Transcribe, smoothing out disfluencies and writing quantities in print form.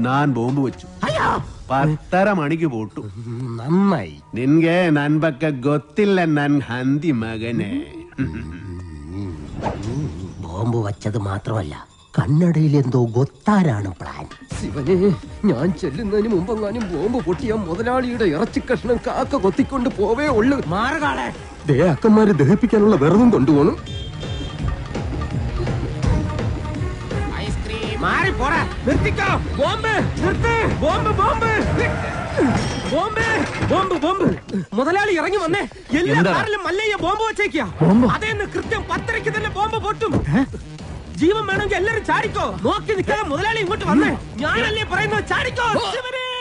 ನಾನ್ bomb വെച്ചു 10:30 ಮಣಿಗೆ boat നന്നായി. ನಿನ್ಗೆ ನನ್ ಬಗ್ಗೆ ಗೊತ್ತಿಲ್ಲ ನನ್ ಹಂದಿ ಮಗನೇ. ബോംബ് വച്ചത് മാത്രമല്ല, കണ്ണടയിൽ എന്തോ ഗൊത്താനാണ് പ്ലാൻ. ശിവനെ, ഞാൻ ചെല്ലുന്നതിന് മുമ്പെങ്ങാനും ബോംബ് പൊട്ടിയ മുതലാളിയുടെ ഇറച്ചി കഷ്ണം കാക്ക കൊത്തിക്കൊണ്ട് പോവേ ഉള്ളു. മാറുകാളെ, അക്കന്മാരെ ദഹിപ്പിക്കാനുള്ള വെറുതും കൊണ്ടുപോകണം. മുതലാളി ഇറങ്ങി വന്നേ. എല്ലാ കാറിലും മല്ലയ്യ ബോംബ് വെച്ചേക്കാ. അതേന്ന് കൃത്യം 10:30 തന്നെ ബോംബ് പൊട്ടും. ജീവൻ വേണമെങ്കിൽ എല്ലാരും ചാടിക്കോ. നോക്കി നിൽക്കാതെ മുതലാളി ഇങ്ങോട്ട് വന്നേ. ഞാനല്ലേ പറയുന്നത്, ചാടിക്കോ.